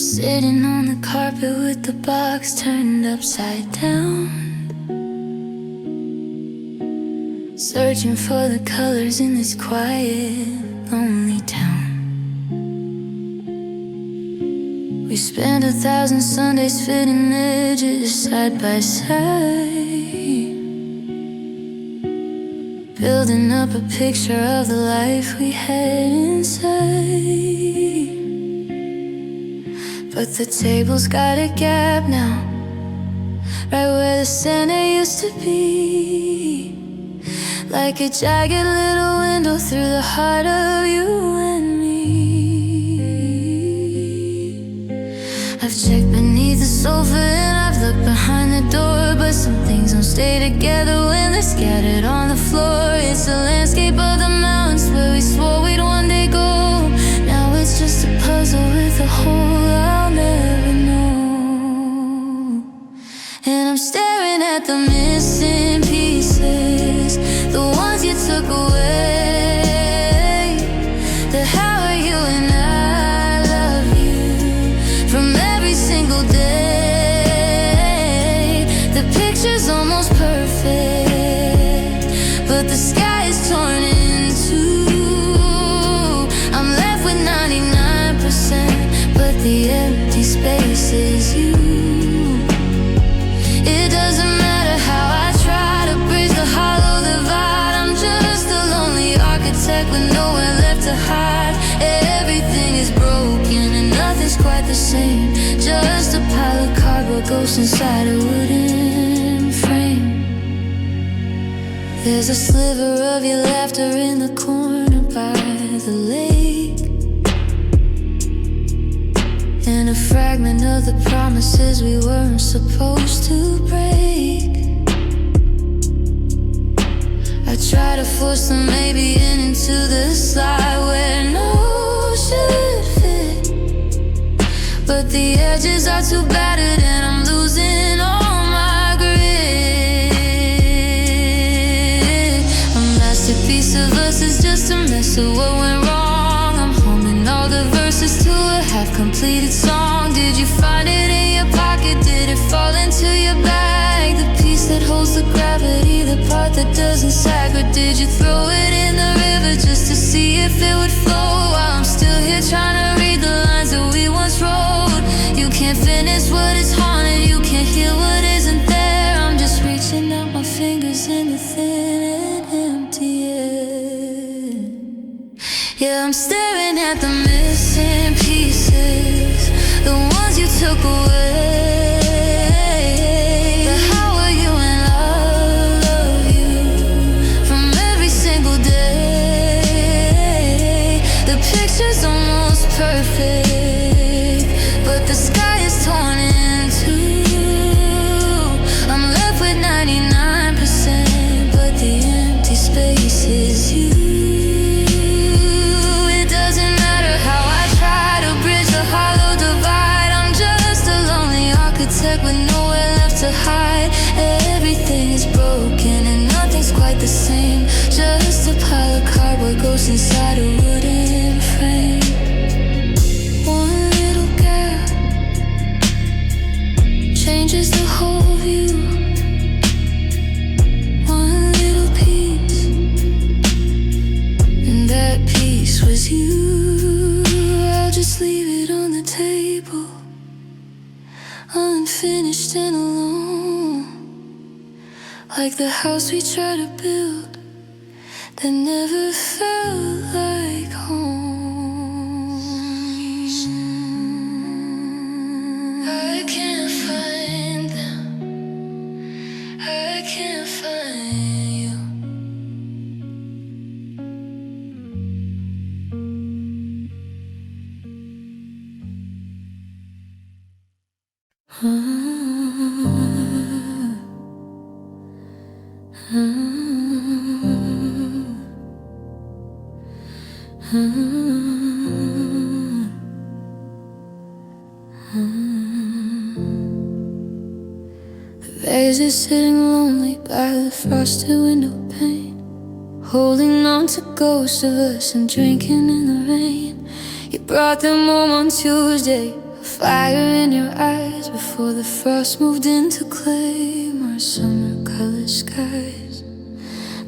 Sitting on the carpet with the box turned upside down, searching for the colors in this quiet, lonely town. We spent 1,000 Sundays fitting edges side by side, building up a picture of the life we had inside. But the table's got a gap now, right where the center used to be, like a jagged little window through the heart of you and me. I've checked beneath the sofa and I've looked behind the door, but some things don't stay together when they're scattered on the floor. It's the landscape of the mountains where we swore we'd one day go. Now it's just a puzzle with a hole I'll never know. And I'm staring at the missing pieces, the ones you took away. The how are you and I love you from every single day. The picture's almost perfect, but the sky is torn in two. I'm left with 99%, but the empty space is you. It doesn't matter how I try to bridge the hollow divide. I'm just a lonely architect with nowhere left to hide. Everything is broken and nothing's quite the same, just a pile of cardboard ghosts inside a wooden frame. There's a sliver of your laughter in the corner by the lake, and a fragment of the promises we weren't supposed to break. I try to force them maybe into the slide where no should fit, but the edges are too battered and I'm losing all my grit. A masterpiece of us is just a mess of what went wrong. I'm humming all the verses to a half-completed song. Did you find it in your pocket? Did it fall into your bag? The piece that holds the gravity, the part that doesn't sag? Or did you throw it in the river just to see if it would flow? While I'm still here trying to read the lines that we once wrote. You can't finish what is haunted, you can't heal what isn't there. I'm just reaching out my fingers in the thin and empty air. Yeah, I'm staring at the missing pieces, the ones you took away. The how are you and I love you from every single day. The picture's almost perfect, but the sky is torn in two. I'm left with 99%, but the empty space is you. With nowhere left to hide. Everything is broken and nothing's quite the same, just a pile of cardboard ghosts inside a wooden frame. One little gap changes the whole view. One little piece, and that piece was you. I'll just leave it on the table, unfinished and alone, like the house we tried to build that never felt like home. I can't find them, I can't find you. Days are sitting lonely by the frosted window pane, holding on to ghosts of us and drinking in the rain. You brought them home on Tuesday, Fire in your eyes before the frost moved into claim our summer colored skies.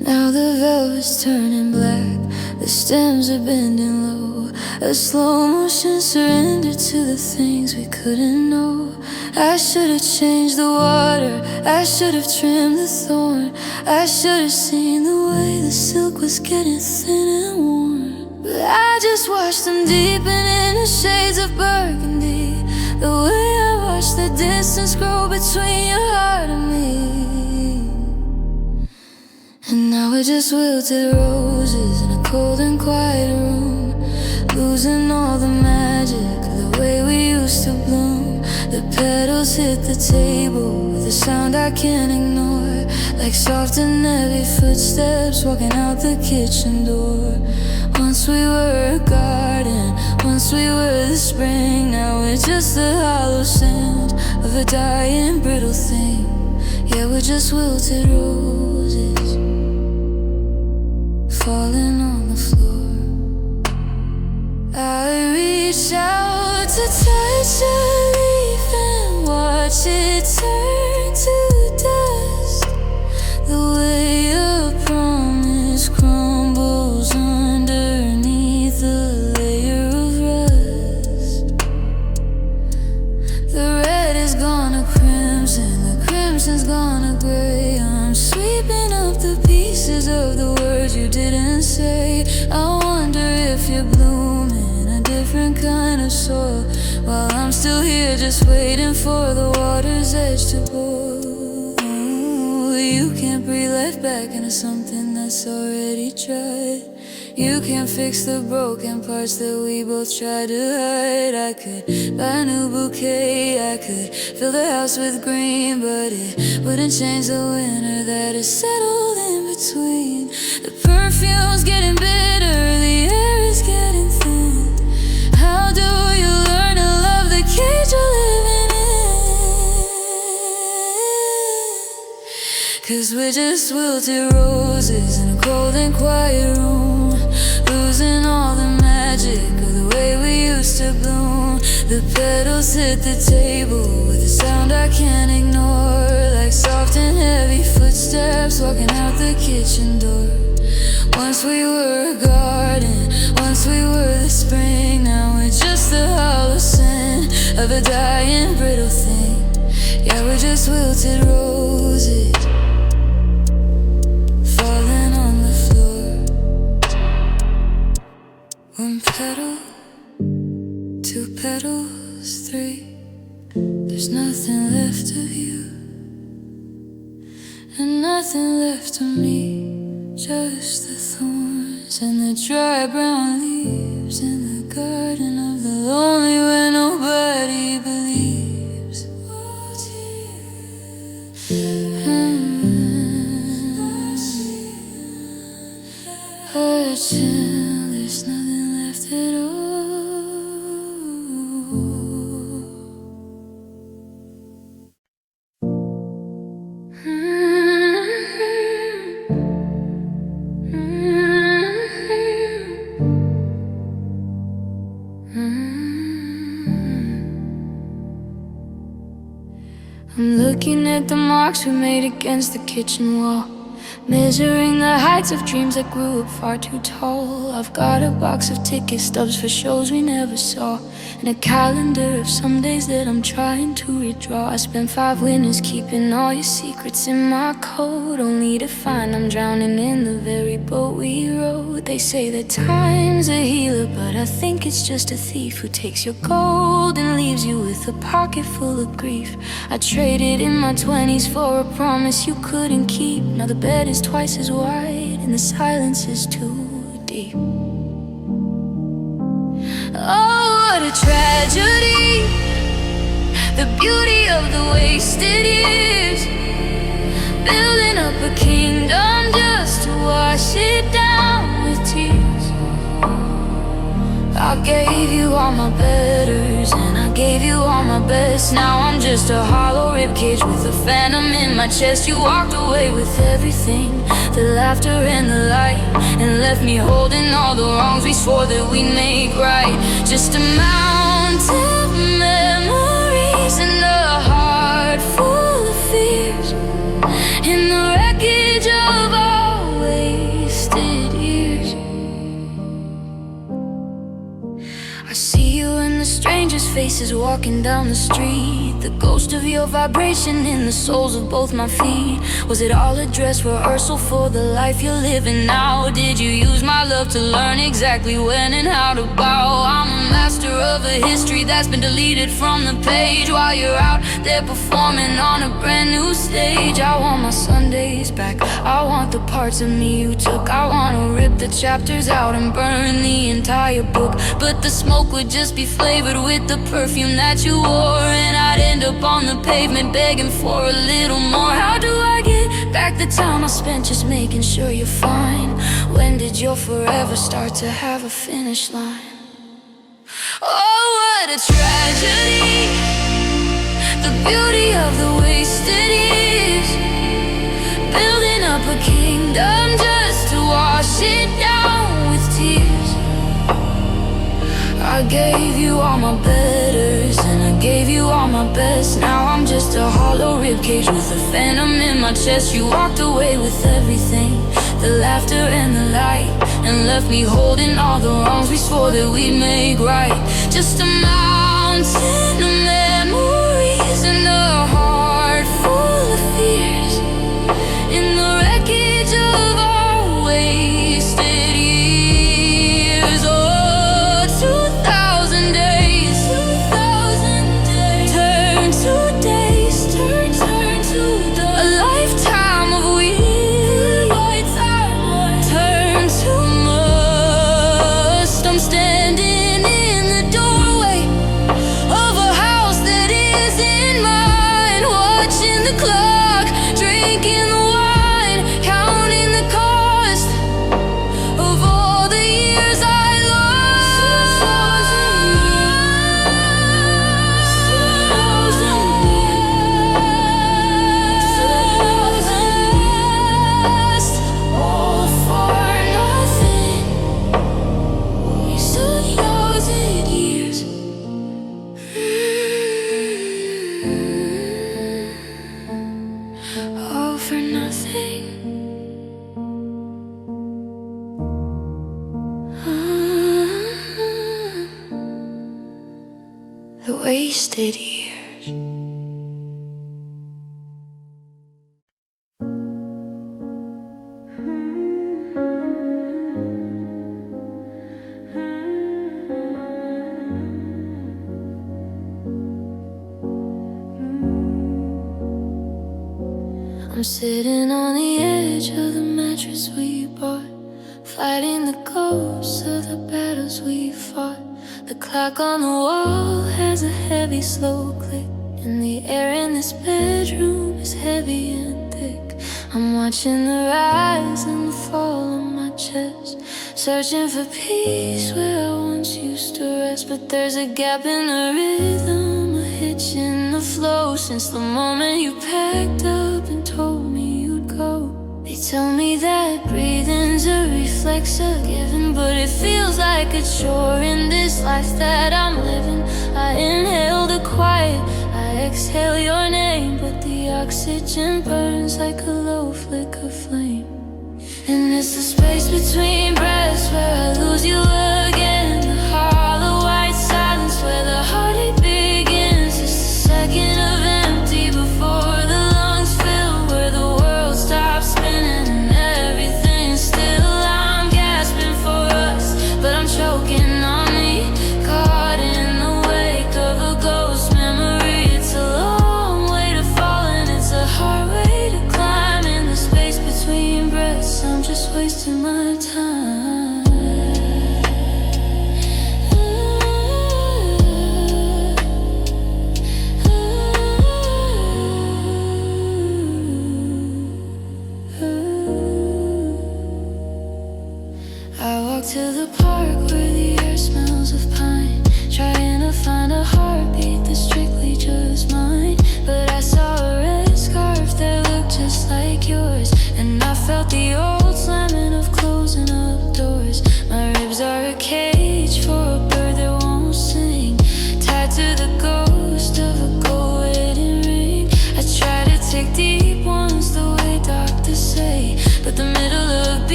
Now the velvet's turning black, the stems are bending low, a slow motion surrender to the things we couldn't know. I should have changed the water, I should have trimmed the thorn, I should have seen the way the silk was getting thin and worn. But I just watched them deepen in the shades of burgundy, the way I watched the distance grow between your heart and me. And now we're just wilted roses in a cold and quiet room, losing all the magic of the way we used to bloom. The petals hit the table with a sound I can't ignore, like soft and heavy footsteps walking out the kitchen door. Once we were a garden, once we were the spring, now we're just the hollow scent of a dying brittle thing. Yeah, we're just wilted roses falling on the floor. I reach out to touch a leaf and watch it turn to dust, the way a promise crumbles underneath a layer of rust. The red is gone to crimson, the crimson's gone to gray. I'm sweeping up the pieces of the words you didn't say. I wonder if you're blooming a different kind of soil, while I'm still here just waiting for the water's edge to boil. You can't breathe life back into something that's already tried. You can't fix the broken parts that we both tried to hide. I could buy a new bouquet, I could fill the house with green, but it wouldn't change the winter that is settled in between. The perfume's getting bitter, the air is getting thin. How do you learn to love the cage you're living in? 'Cause we're just wilted roses in a cold and quiet room, losing all the magic of the way we used to bloom. The petals hit the table with a sound I can't ignore, like soft and heavy footsteps walking out the kitchen door. Once we were a garden, once we were the spring, now we're just the hollow scent of a dying brittle thing. Yeah, we're just wilted roses falling on the floor. One petal, two petals, three. There's nothing left of you and nothing left of me, just the thorns and the dry brown leaves in the garden of the lonely where nobody believes. Until there's nothing left at all. I'm looking at the marks we made against the kitchen wall, measuring the heights of dreams that grew up far too tall. I've got a box of ticket stubs for shows we never saw, and a calendar of some days that I'm trying to redraw. I spent 5 winters keeping all your secrets in my coat, only to find I'm drowning in the very boat we rode. They say that time's a healer, but I think it's just a thief who takes your gold and leaves you with a pocket full of grief. I traded in my 20s for a promise you couldn't keep. Now the bed is twice as wide and the silence is too deep. Oh, what a tragedy, the beauty of the wasted years, building up a kingdom just to wash it down with tears. I gave you all my betters and I gave you all my best. Now I'm just a hollow ribcage with a phantom in my chest. You walked away with everything, the laughter and the light, and left me holding all the wrongs we swore that we'd make right. Just a mountain of memories faces walking down the street. The ghost of your vibration in the soles of both my feet. Was it all a dress rehearsal for the life you're living now? Did you use my love to learn exactly when and how to bow? I'm a master of a history that's been deleted from the page, while you're out there performing on a brand new stage. I want my Sundays back, I want the parts of me you took. I wanna rip the chapters out and burn the entire book. But the smoke would just be flavored with the perfume that you wore, and I'd end up on the pavement begging for a little more. How do I get back the time I spent just making sure you're fine? When did your forever start to have a finish line? Oh, what a tragedy, the beauty of the wasted years. Building up a kingdom just to wash it down with tears. I gave you all my betters, and I gave you all my best. Now I'm just a hollow ribcage with a phantom in my chest. You walked away with everything, the laughter and the light, and left me holding all the wrongs we swore that we'd make right. Just a mountain of memories and a heart full of fears, in the wreckage of our wasted years. Oh, 2,000 days, 2,000 days, turn to days, turn to the a lifetime of weeds, turn to must. I'm standing in the doorway of a house that isn't mine, watching the clock, drinking the wine, counting the cost of all the years I lost. All for nothing, wasted 1,000 years. All for nothing. The wasted years. I'm sitting on the edge of the mattress we bought, fighting the ghosts of the battles we fought. The clock on the wall has a heavy, slow click, and the air in this bedroom is heavy and thick. I'm watching the rise and the fall of my chest, searching for peace where I once used to rest. But there's a gap in the rhythm, a hitch in the flow, since the moment you packed up and told me you'd go. They tell me that breathing's a reflex of giving, but it feels like a chore in this life that I'm living. I inhale the quiet, I exhale your name, but the oxygen burns like a low flicker flame. And it's the space between breaths where I lose you again, the hollow white silence where the heartache begins. Just a second of empty before the lungs fill, where the world stops spinning and everything's still. I'm gasping for us, but I'm choking on me, caught in the wake of a ghost memory. It's a long way to fall and it's a hard way to climb. In the space between breaths, I'm just wasting my time.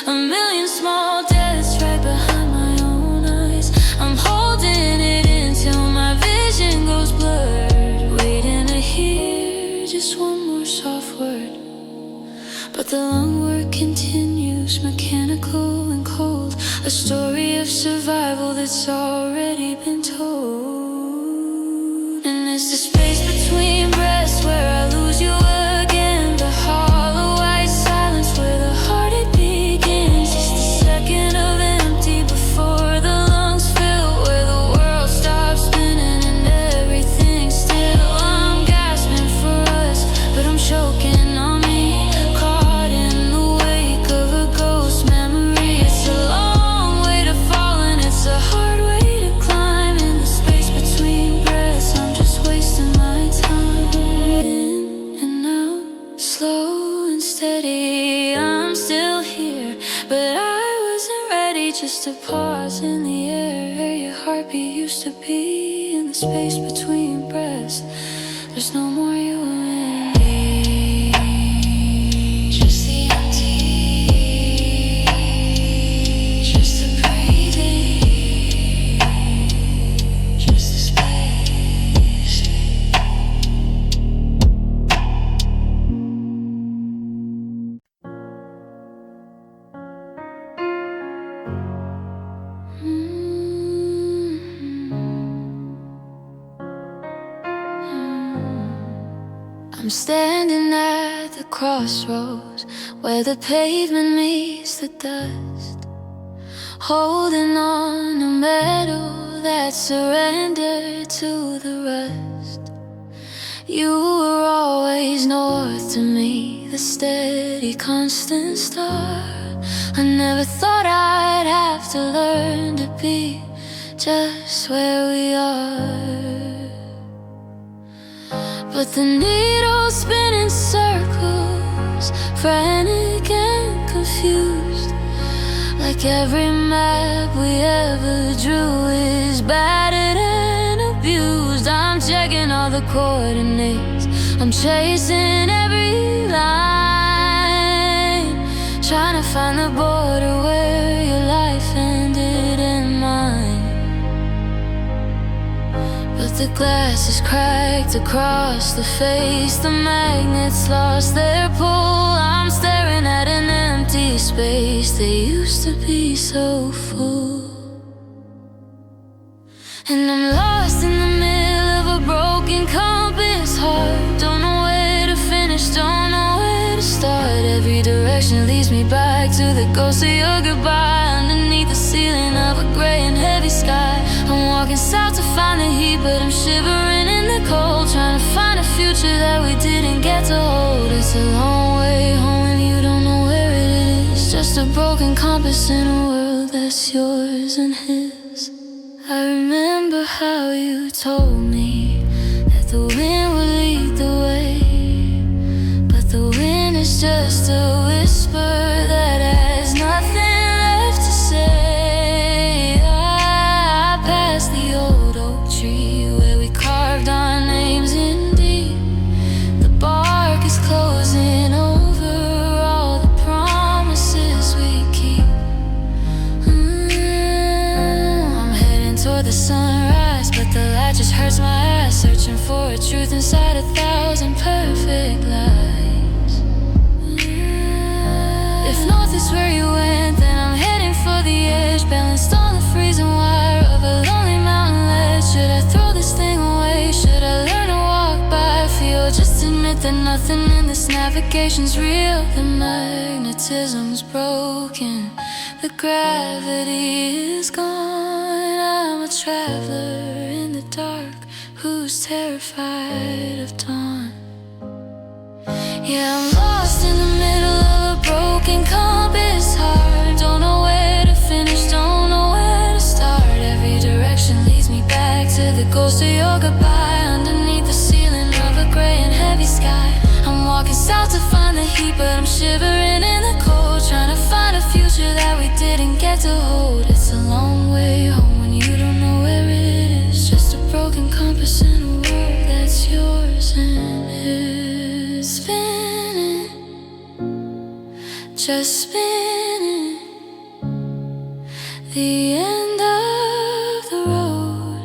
A million small deaths right behind my own eyes. I'm holding it in till my vision goes blurred, waiting to hear just one more soft word. But the long work continues, mechanical and cold, a story of survival that's already been told. And it's the space between breaths where I lose you again, the hollow white silence where the heartache begins. Just a second of empty before the lungs fill, where the world stops spinning and everything's still. I'm gasping for us, but I'm choking on me. Just a pause in the air where your heartbeat used to be. In the space between breaths, there's no more you and me. Just the empty, just the breathing, just the space. I'm standing at the crossroads where the pavement meets the dust, holding on to metal that surrendered to the rust. You were always north to me, the steady, constant star. I never thought I'd have to learn to be just where we are. But the needle's spinning circles, frantic and confused, like every map we ever drew is battered and abused. I'm checking all the coordinates, I'm chasing every line, trying to find the border where your life ended and mine. But the glass is cracked across the face, the magnets lost their pull. I'm staring at an empty space that used to be so full. And I'm lost in the middle of a broken compass heart. Don't know where to finish, don't know where to start. Every direction leads me back to the ghost of your goodbye, underneath the ceiling of a gray and heavy sky. I'm walking south to find the heat, but I'm shivering in the cold, trying to find a future that we didn't get to hold. It's a long way home and you don't know where it is, just a broken compass in a world that's yours and his. I remember how you told me that the wind would lead the way, but the wind is just a whisper that has nothing left to say. I passed the old oak tree where we carved our names in deep. The bark is closing over all the promises we keep. I'm heading toward the sunrise, but the light just hurts my ass, searching for a truth inside 1,000 perfect lies. If north is where you went, then I'm heading for the edge, balanced on the freezing wire of a lonely mountain ledge. Should I throw this thing away? Should I learn to walk by feel? Just admit that nothing in this navigation's real. The magnetism's broken, the gravity is gone. I'm a traveler in the dark who's terrified of dawn. Yeah, I'm lost in the middle of a broken compass heart. Don't know where to finish, don't know where to start. Every direction leads me back to the ghost of your goodbye, underneath the ceiling of a gray and heavy sky. I'm walking south to find the heat, but I'm shivering in the cold, trying to find a future that we didn't get to hold. It's a long way home when you don't know where it is, just a broken compass in a world that's yours and his. Spinning, just spinning. the end of the road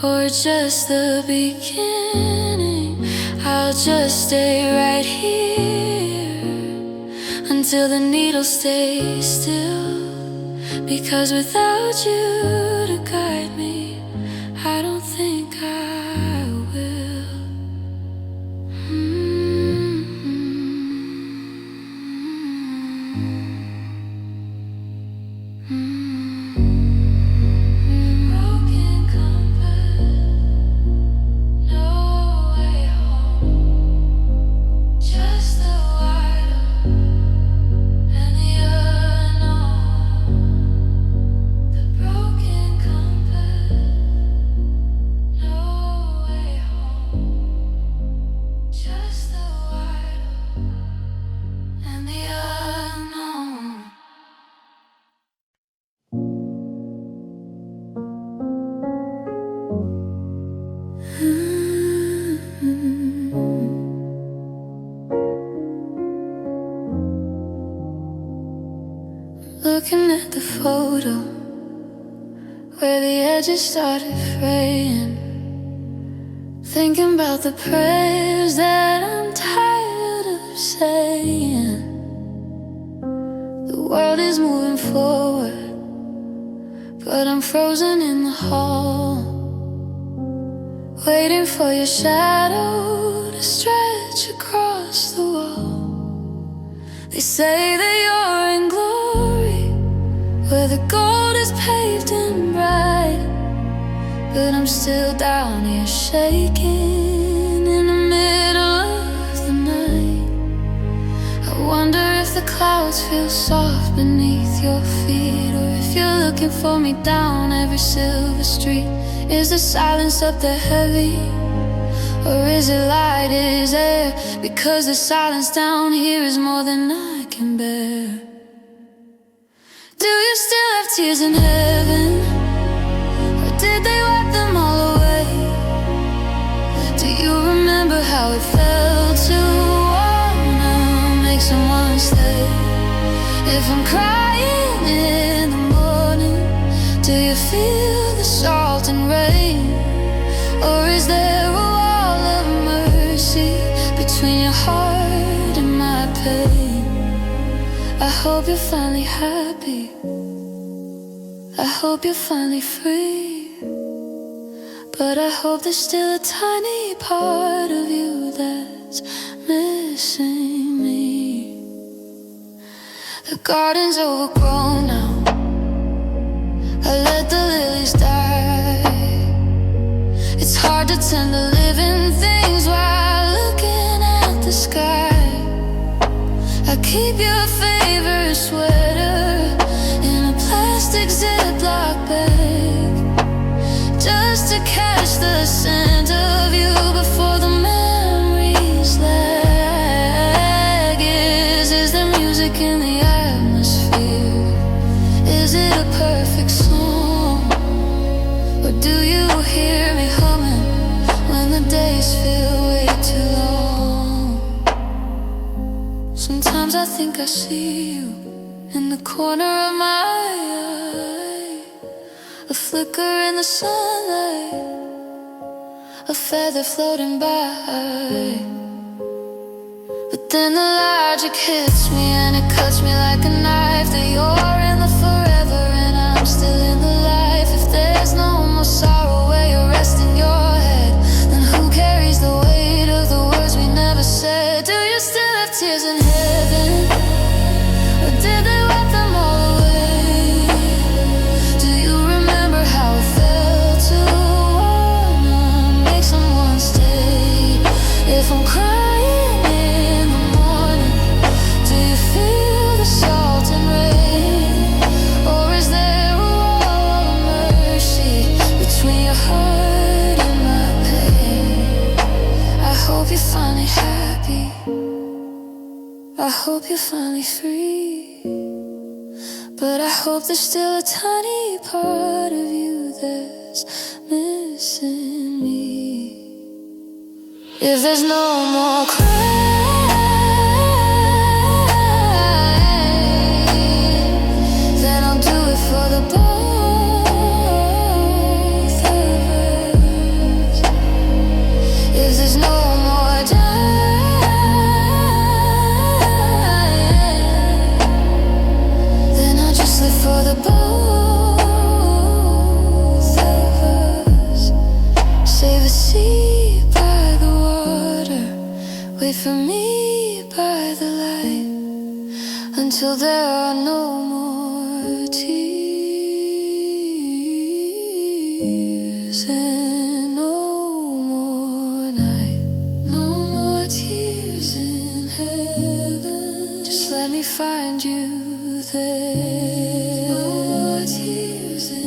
or just the beginning. I'll just stay right here until the needle stays still, because without you to guide me, I don't think I will. Broken compass, no way home, just the wide open and the unknown. The broken compass, no way home, just the wide open and the unknown. Looking at the photo where the edges started fraying, thinking about the prayers that I'm tired of saying. The world is moving forward, but I'm frozen in the hall, waiting for your shadow to stretch across the wall. They say that you're in glory, where the gold is paved and bright, but I'm still down here shaking in the middle of the night. I wonder if the clouds feel soft beneath your feet, or if you're looking for me down every silver street. Is the silence up there heavy, or is it light as air? Because the silence down here is more than I can bear. Do you still have tears in heaven, or did they wipe them all away? Do you remember how it felt to wanna make someone stay? If I'm crying in the morning, do you feel the salt and rain? Or is there a wall of mercy between your heart and my pain? I hope you're finally happy, I hope you're finally free, but I hope there's still a tiny part of you that's missing me. The garden's overgrown now, I let the lilies die. It's hard to tend to living things while looking at the sky. I keep your favorite sweater in a plastic Ziploc bag, just to catch the scent of you before the memories lag. Is there music in the atmosphere? Is it a perfect song? Or do you hear me humming when the days feel way too long? Sometimes I think I see you in the corner of my eye, a flicker in the sunlight, a feather floating by. But then the logic hits me and it cuts me like a knife, that you're in the forever and I'm still in the life. If there's no more sorrow where you're resting your head, then who carries the weight of the words we never said? Do you still have tears in heaven, or did they wipe them all away? Do you remember how it felt to wanna make someone stay? If I'm crying in the morning, do you feel the salt and rain? Or is there a wall of mercy between your heart and my pain? I hope you're finally happy, I hope you're finally free, but I hope there's still a tiny part of you that's missing me. If there's no more crying, then I'll do it for the boy. the both of us. Save a seat by the water. Wait for me by the light until there are no more tears and no more night. No more tears in heaven. Just let me find you there. No more tears in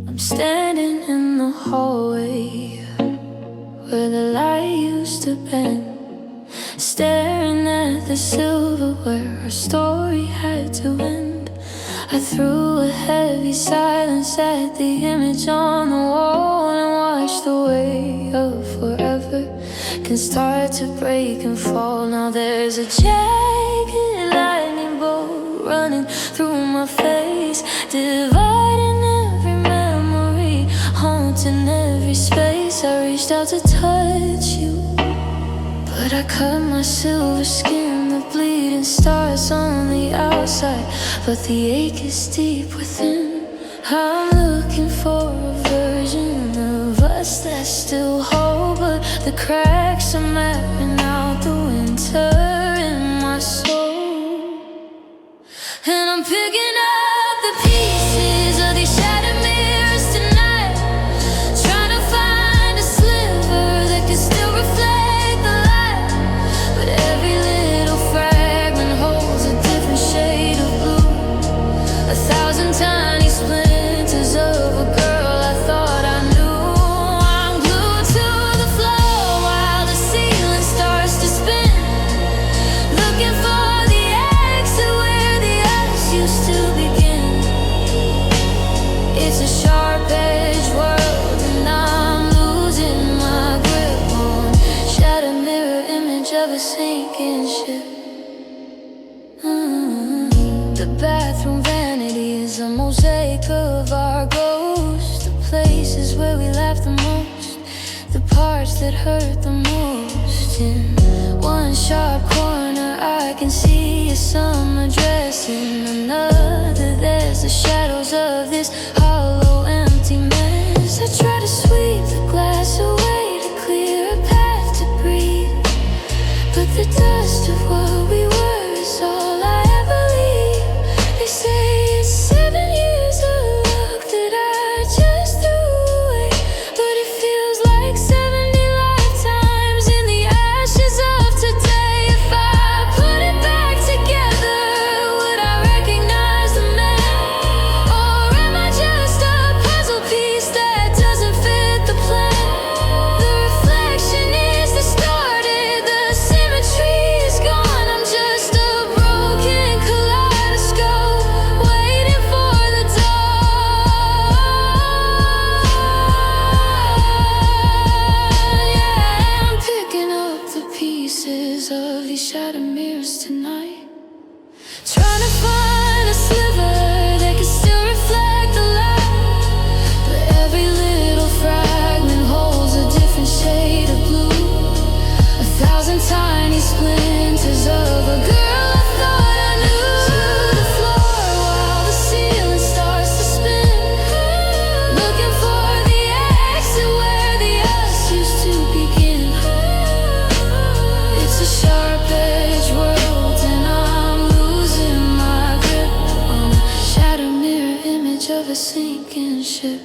I'm standing in the hallway where the light used to bend, staring at the silverware our story had to end. I threw a heavy silence at the image on the wall and watched the way of forever can start to break and fall. Now there's a jagged lightning bolt running through my face, dividing every memory, haunting every space. I reached out to touch you, but I cut my silver skin. The bleeding starts on the outside, but the ache is deep within. I'm looking for a version of us that's still whole, but the cracks are mapping out the winter in my soul. And I'm picking up the pieces of these shattered mirrors tonight, trying to find a sliver that can still reflect the light. But every little fragment holds a different shade of blue, 1,000 tiny splinters of a girl I thought I knew. I'm glued to the floor while the ceiling starts to spin, looking for the exit where the us used to begin. It's a sharp-edged world and I'm losing my grip on shattered mirror image of a sinking ship. The bathroom vanity is a mosaic of our ghosts, the places where we laugh the most, the parts that hurt the most. In one sharp corner I can see a summer dress, in another there's the shadows of this hollow empty mess. I try to sweep the glass away to clear a path to breathe, but the dust of what we were is all I ever leave. They say it's 7 years of luck that I just threw away, but it feels like 70 lifetimes in the ashes of today. If I put it back together, would I recognize the man? Or am I just a puzzle piece that doesn't fit the plan? The reflection is distorted, the symmetry is gone. I'm just a broken kaleidoscope waiting for the dawn. Yeah, I'm picking up the pieces of these shattered mirrors tonight, trying to find a sliver that can still reflect the light. But every little fragment holds a different shade of blue, 1,000 tiny splinters of a girl I thought I knew. To the floor while the ceiling starts to spin, looking for the exit where the us used to begin. It's a sharp-edged world and I'm losing my grip on a shattered mirror image of a sinking ship.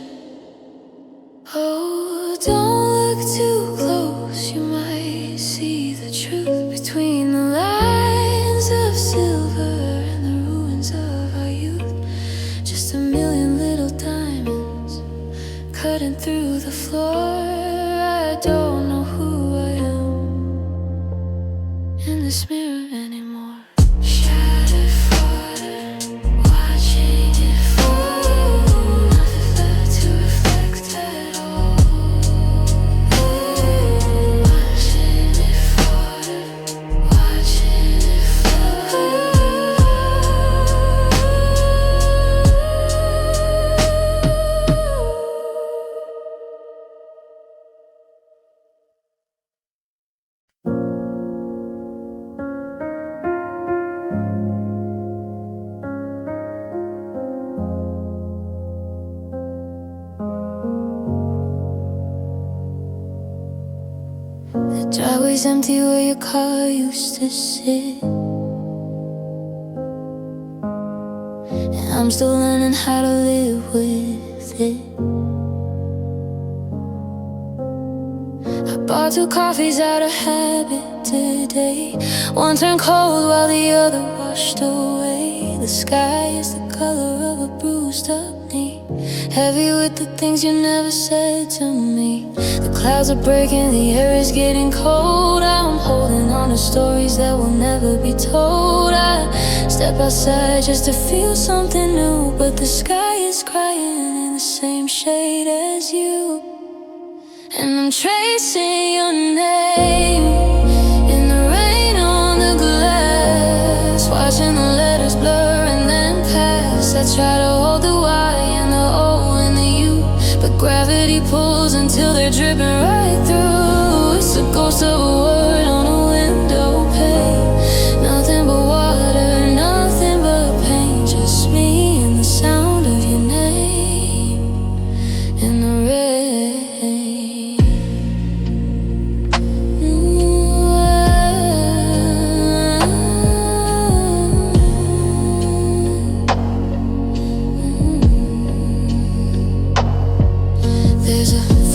Oh, don't look too close, you might see the truth between the lines of silver and the ruins of our youth. Just a million little diamonds cutting through the floor. I don't know who I am in this mirror anymore. Shattered fodder, watching it fall, nothing left to reflect at all. Watching it fodder, watching it fall. Driveway's empty where your car used to sit, and I'm still learning how to live with it. I bought 2 coffees out of habit today. One turned cold while the other washed away. The sky is the color of a bruised up knee, heavy with the things you never said to me. The clouds are breaking, the air is getting cold. I'm holding on to stories that will never be told. I step outside just to feel something new, but the sky is crying in the same shade as you. And I'm tracing your name in the rain on the glass, watching the letters blur and then pass. I try to hold the Y and the O and the U, but gravity pulls until they're dripping right through. It's the ghost of a word on a window pane. Nothing but water, nothing but pain. Just me and the sound of your name in the rain.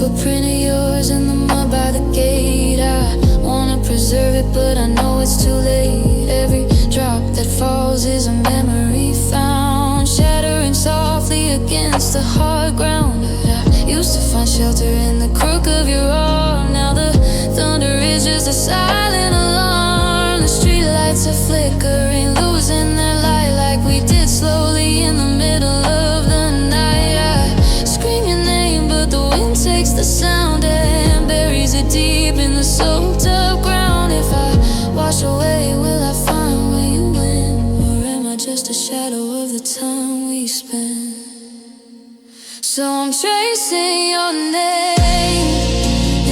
Footprint of yours in the mud by the gate. I wanna preserve it, but I know it's too late. Every drop that falls is a memory found, shattering softly against the hard ground. But I used to find shelter in the crook of your arm. Now the thunder is just a silent alarm. The streetlights are flickering, losing their light like we did slowly in the middle of the night. I scream your name, but the wind takes the sound and buries it deep in the soaked up ground. If I wash away, will I find where you went? Or am I just a shadow of the time we spent? So I'm tracing your name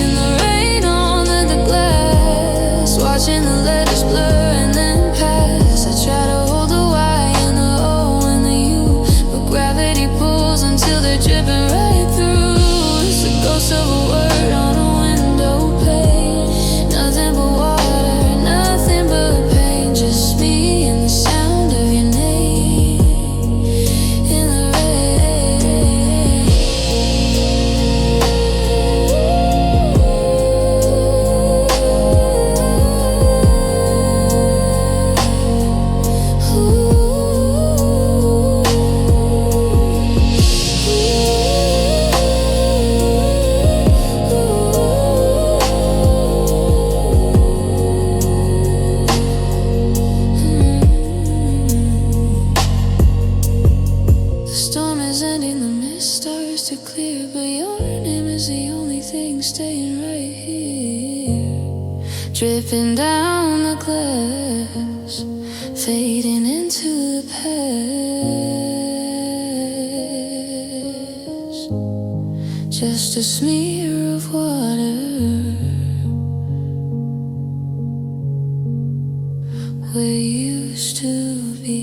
in the rain on the glass, watching the letters blur and then pass. I try to hold the Y and the O and the U, but gravity pulls until they're dripping right through. It's the ghost of a word on a window pane. Nothing but water, nothing but pain. Just me and the sound of your name in the rain. The storm is ending, the mist starts to clear, but your name is the only thing staying right here, dripping down the glass, fading into the past. Just a smear of water where you used to be.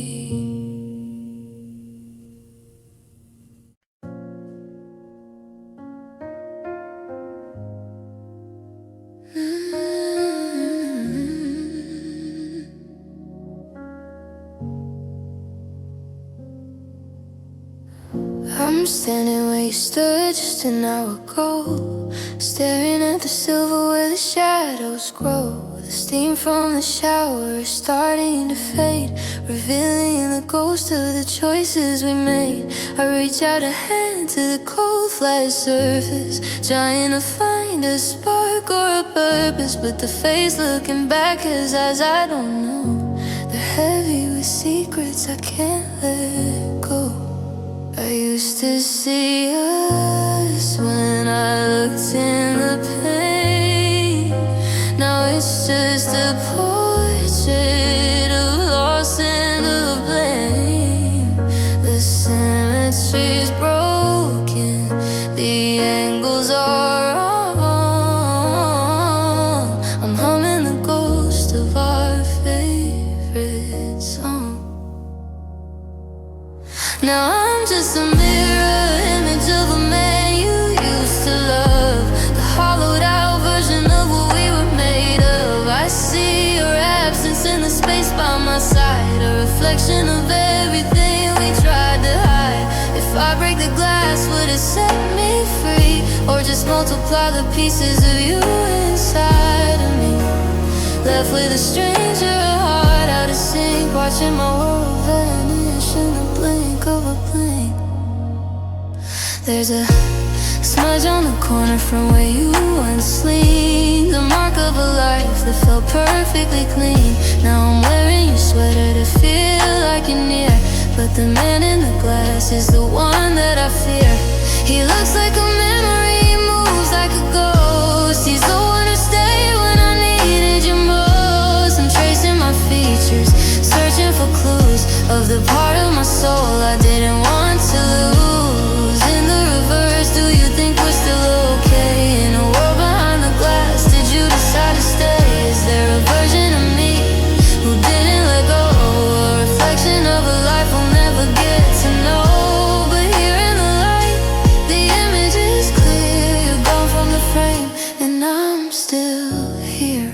I'm standing where you stood just an hour ago, staring at the silver where the shadows grow. The steam from the shower is starting to fade, revealing the ghost of the choices we made. I reach out a hand to the cold flat surface, trying to find a spark or a purpose, but the face looking back has eyes I don't know. They're heavy with secrets I can't let go. I used to see us when I looked in the pain. Now it's just a portrait of loss and of blame. The symmetry's broken, the angles are wrong. I'm humming the ghost of our favorite song. Now I'm just a mirror image of a man you used to love, the hollowed out version of what we were made. I break the glass, would it set me free? Or just multiply the pieces of you inside of me? Left with a stranger, heart out of sync, watching my world vanish in the blink of a blink. There's a smudge on the corner from where you once leaned, the mark of a life that felt perfectly clean. Now I'm wearing your sweater to feel like you're near, but the man in the glass is the one that I fear. He looks like a memory, he moves like a ghost. He's the one who stayed when I needed you most. I'm tracing my features, searching for clues of the part of my soul I didn't want to lose. In the reverse, do you think we're still okay? In a world behind the glass, did you decide to stay? Is there a version of me who didn't let go? A reflection of a life we'll never get to know. But here in the light, the image is clear. You're gone from the frame, and I'm still here.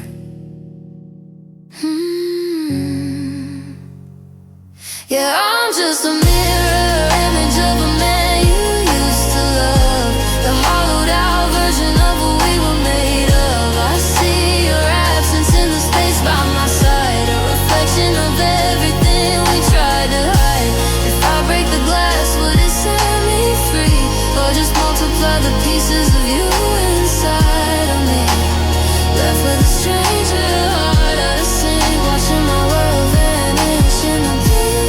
Yeah, I'm just a mirror image of a man you used to love, the hollowed out version of what we were made of. I see your absence in the space by my side, a reflection of everything we tried to hide. If I break the glass, would it set me free? Or just multiply the pieces of you inside of me? Left with a stranger, heart out of sync, watching my world vanish in the blink.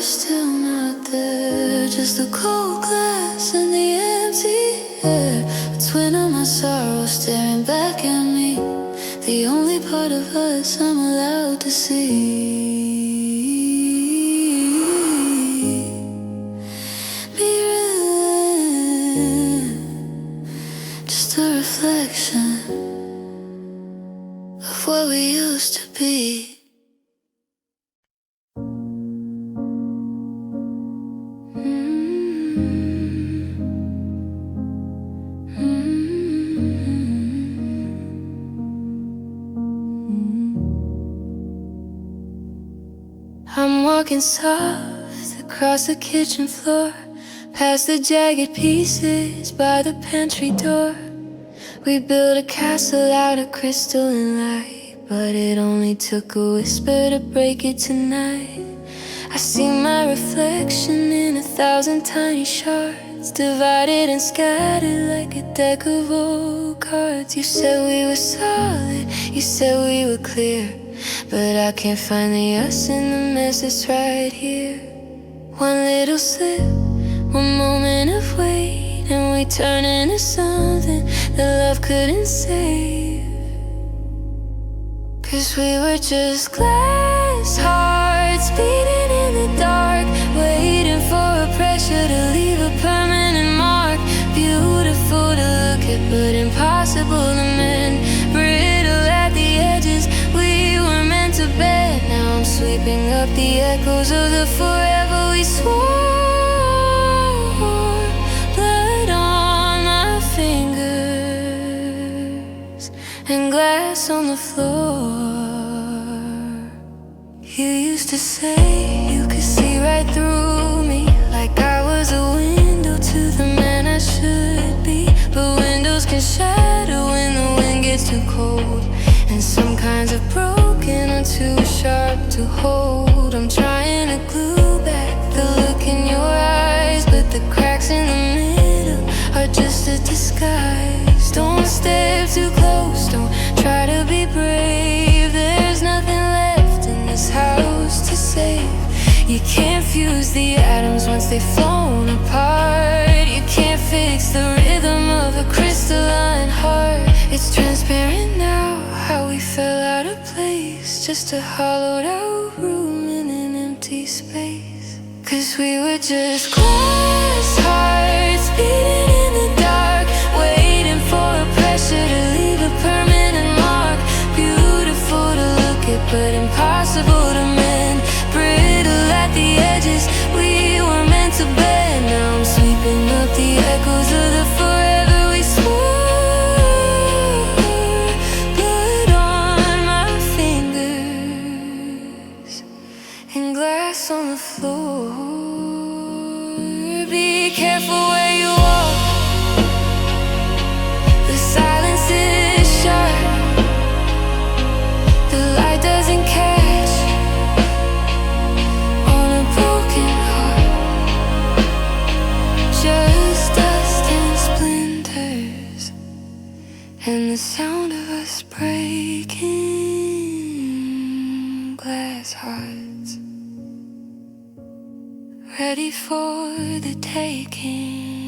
Still not there, just the cold glass and the empty air. A twin of my sorrow staring back at me, the only part of us I'm allowed to see. Be real, just a reflection of what we used to be. I'm walking soft across the kitchen floor, past the jagged pieces by the pantry door. We built a castle out of crystal and light, but it only took a whisper to break it tonight. I see my reflection in 1,000 tiny shards, divided and scattered like a deck of old cards. You said we were solid, you said we were clear, but I can't find the us in the mess that's right here. One little slip, one moment of wait, and we turn into something that love couldn't save. 'Cause we were just glass hearts beating in the dark, waiting for a pressure to leave a permanent mark. Beautiful to look at, but impossible to mend. Brittle at the edges, we were meant to bend. Now I'm sweeping up the echoes of the forever we swore. Blood on my fingers and glass on the floor. You used to say you could see right through me, like I was a window to the man I should be. But windows can shatter when the wind gets too cold, and some kinds of broken are too sharp to hold. I'm trying to glue back the look in your eyes, but the cracks in the middle are just a disguise. Don't step too close, don't try to be brave. There's nothing left in this house to save. You can't fuse the atoms once they've flown apart. You can't fix the rhythm of a crystalline heart. It's transparent now how we fell out of place, just a hollowed out room in an empty space. 'Cause we were just glass hearts beating in the dark, waiting for a pressure to leave a permanent mark. Beautiful to look at, but impossible to mend. Brittle at the edges, we were meant to bend. Now I'm careful where you walk. The silence is sharp. The light doesn't catch on a broken heart. Just dust and splinters, and the sound of us breaking glass hearts, ready for the taking.